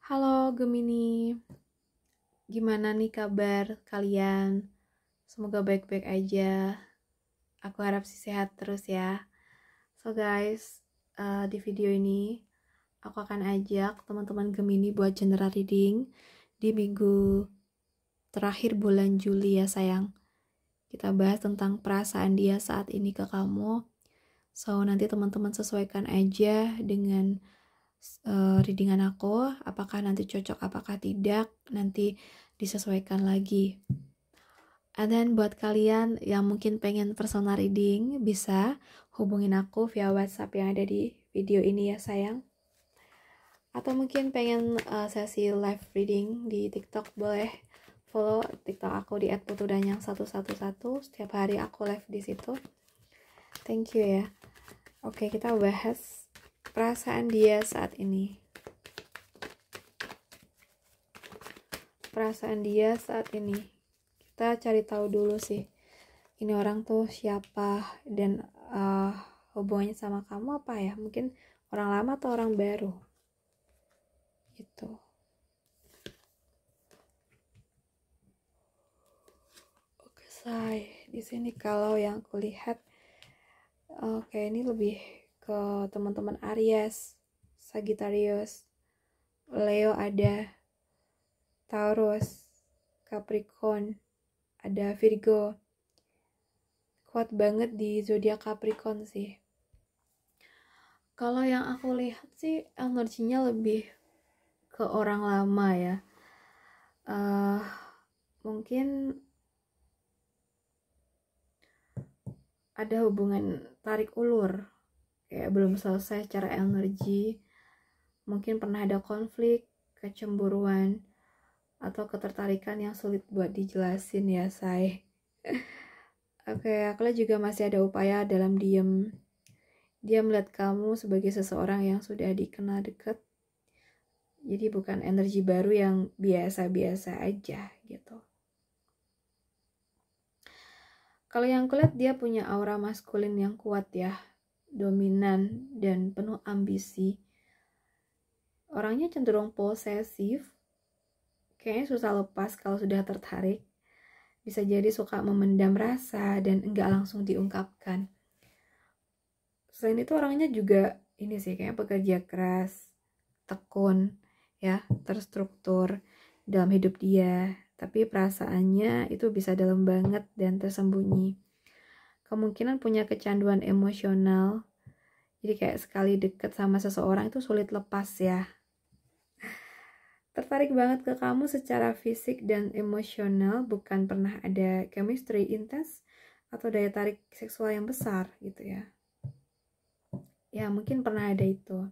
Halo Gemini, gimana nih kabar kalian? Semoga baik-baik aja. Aku harap sih sehat terus ya. So guys, di video ini aku akan ajak teman-teman Gemini buat general reading di minggu terakhir bulan Juli ya sayang. Kita bahas tentang perasaan dia saat ini ke kamu. So nanti teman-teman sesuaikan aja dengan readingan aku, apakah nanti cocok apakah tidak, nanti disesuaikan lagi. And then buat kalian yang mungkin pengen personal reading, bisa hubungin aku via WhatsApp yang ada di video ini ya sayang. Atau mungkin pengen sesi live reading di TikTok, boleh follow TikTok aku di @putudanyang111. Setiap hari aku live di situ. Thank you ya. Oke, kita bahas perasaan dia saat ini. Perasaan dia saat ini. Kita cari tahu dulu sih. Ini orang tuh siapa dan hubungannya sama kamu apa ya? Mungkin orang lama atau orang baru. Gitu. Oke, say. Di sini kalau yang aku lihat ini lebih ke teman-teman Aries, Sagittarius, Leo ada, Taurus, Capricorn, ada Virgo. Kuat banget di zodiak Capricorn sih. Kalau yang aku lihat sih energinya lebih ke orang lama ya. Mungkin ada hubungan tarik ulur, kayak belum selesai secara energi. Mungkin pernah ada konflik, kecemburuan, atau ketertarikan yang sulit buat dijelasin ya say. Oke, aku lihat juga masih ada upaya dalam diam. Dia melihat kamu sebagai seseorang yang sudah dikenal dekat. Jadi bukan energi baru yang biasa-biasa aja gitu. Kalau yang kulihat dia punya aura maskulin yang kuat ya, dominan dan penuh ambisi. Orangnya cenderung posesif, kayaknya susah lepas kalau sudah tertarik. Bisa jadi suka memendam rasa dan enggak langsung diungkapkan. Selain itu orangnya juga ini sih kayak pekerja keras, tekun, ya, terstruktur dalam hidup dia. Tapi perasaannya itu bisa dalam banget dan tersembunyi. Kemungkinan punya kecanduan emosional. Jadi kayak sekali deket sama seseorang itu sulit lepas ya. Tertarik banget ke kamu secara fisik dan emosional, bukan pernah ada chemistry intens atau daya tarik seksual yang besar gitu ya. Ya mungkin pernah ada itu.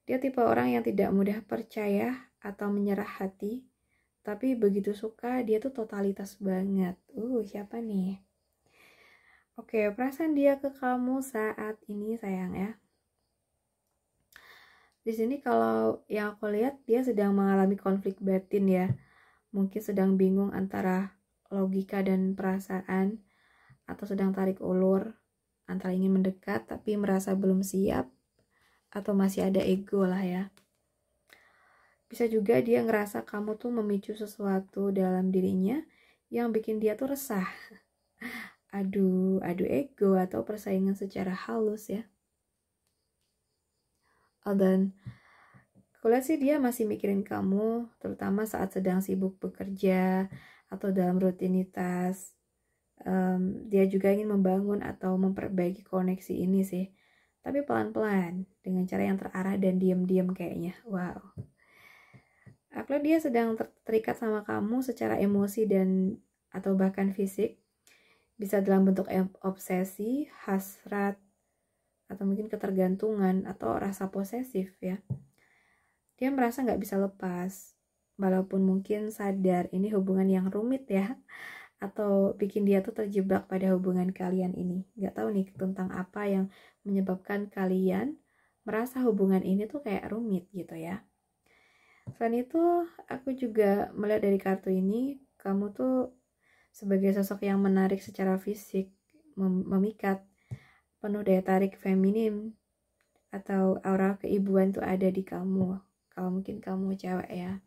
Dia tipe orang yang tidak mudah percaya atau menyerah hati, tapi begitu suka dia tuh totalitas banget. Siapa nih? Oke, perasaan dia ke kamu saat ini sayang ya. Di sini kalau yang aku lihat dia sedang mengalami konflik batin ya. Mungkin sedang bingung antara logika dan perasaan, atau sedang tarik ulur antara ingin mendekat tapi merasa belum siap, atau masih ada ego lah ya. Bisa juga dia ngerasa kamu tuh memicu sesuatu dalam dirinya yang bikin dia tuh resah. Adu ego atau persaingan secara halus ya. Dan kulihat sih dia masih mikirin kamu, terutama saat sedang sibuk bekerja atau dalam rutinitas. Dia juga ingin membangun atau memperbaiki koneksi ini sih, tapi pelan-pelan dengan cara yang terarah dan diam-diam kayaknya. Wow. Aku lihat dia sedang terikat sama kamu secara emosi dan atau bahkan fisik. Bisa dalam bentuk obsesi, hasrat, atau mungkin ketergantungan atau rasa posesif ya. Dia merasa gak bisa lepas, walaupun mungkin sadar ini hubungan yang rumit ya, atau bikin dia tuh terjebak pada hubungan kalian ini. Gak tahu nih tentang apa yang menyebabkan kalian merasa hubungan ini tuh kayak rumit gitu ya. Selain itu, aku juga melihat dari kartu ini, kamu tuh sebagai sosok yang menarik secara fisik, memikat, penuh daya tarik feminim, atau aura keibuan tuh ada di kamu. kalau mungkin kamu cewek ya.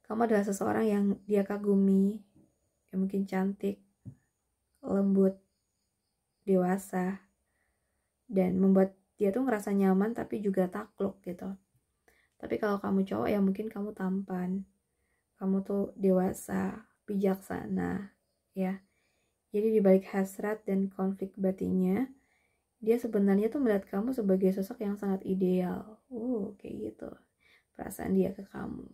Kamu adalah seseorang yang dia kagumi, yang mungkin cantik, lembut, dewasa, dan membuat dia tuh ngerasa nyaman tapi juga takluk gitu. Tapi kalau kamu cowok ya mungkin kamu tampan, kamu tuh dewasa, bijaksana, ya. Jadi dibalik hasrat dan konflik batinnya, dia sebenarnya tuh melihat kamu sebagai sosok yang sangat ideal. Kayak gitu perasaan dia ke kamu.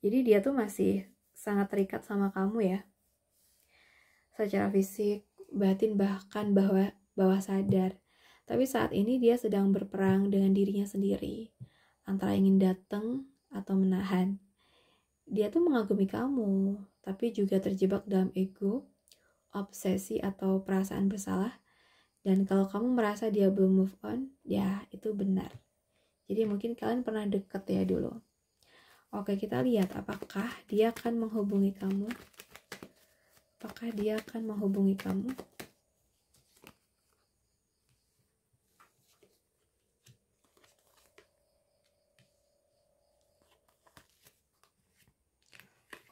Jadi dia tuh masih sangat terikat sama kamu ya, secara fisik, batin, bahkan bawah sadar. Tapi saat ini dia sedang berperang dengan dirinya sendiri, antara ingin datang atau menahan. Dia tuh mengagumi kamu, tapi juga terjebak dalam ego, obsesi atau perasaan bersalah. Dan kalau kamu merasa dia belum move on, ya itu benar. Jadi mungkin kalian pernah deket ya dulu. Oke, kita lihat apakah dia akan menghubungi kamu. Apakah dia akan menghubungi kamu?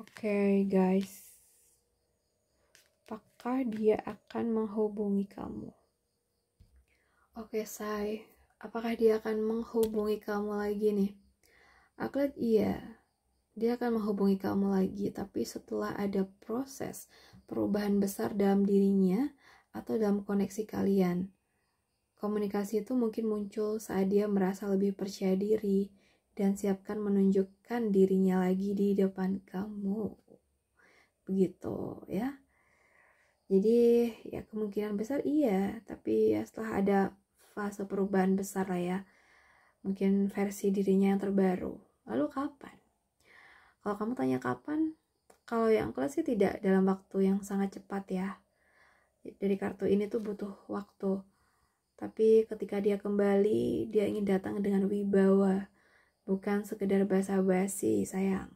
Oke, guys. Apakah dia akan menghubungi kamu? Oke, say. Apakah dia akan menghubungi kamu lagi nih? Aku lihat iya. Dia akan menghubungi kamu lagi, tapi setelah ada proses perubahan besar dalam dirinya atau dalam koneksi kalian. Komunikasi itu mungkin muncul saat dia merasa lebih percaya diri dan siapkan menunjukkan dirinya lagi di depan kamu. Begitu ya. Jadi ya kemungkinan besar iya, tapi ya setelah ada fase perubahan besar lah ya. Mungkin versi dirinya yang terbaru. Lalu kapan? Kalau kamu tanya kapan, kalau yang kelas sih tidak dalam waktu yang sangat cepat ya. Dari kartu ini tuh butuh waktu. Tapi ketika dia kembali, dia ingin datang dengan wibawa, bukan sekedar basa-basi, sayang.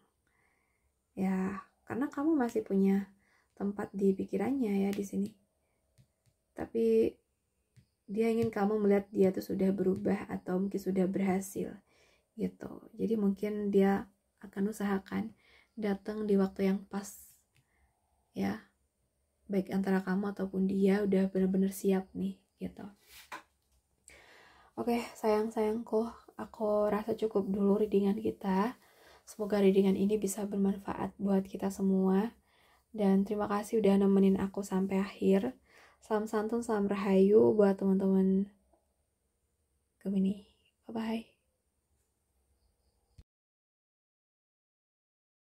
Ya, karena kamu masih punya tempat di pikirannya ya di sini. Tapi dia ingin kamu melihat dia tuh sudah berubah atau mungkin sudah berhasil gitu. Jadi mungkin dia akan usahakan datang di waktu yang pas ya. Baik antara kamu ataupun dia udah benar-benar siap nih gitu. Oke, sayang-sayangku, aku rasa cukup dulu readingan kita. Semoga readingan ini bisa bermanfaat buat kita semua. Dan terima kasih udah nemenin aku sampai akhir. Salam santun, salam rahayu buat teman-teman Gemini. Bye-bye.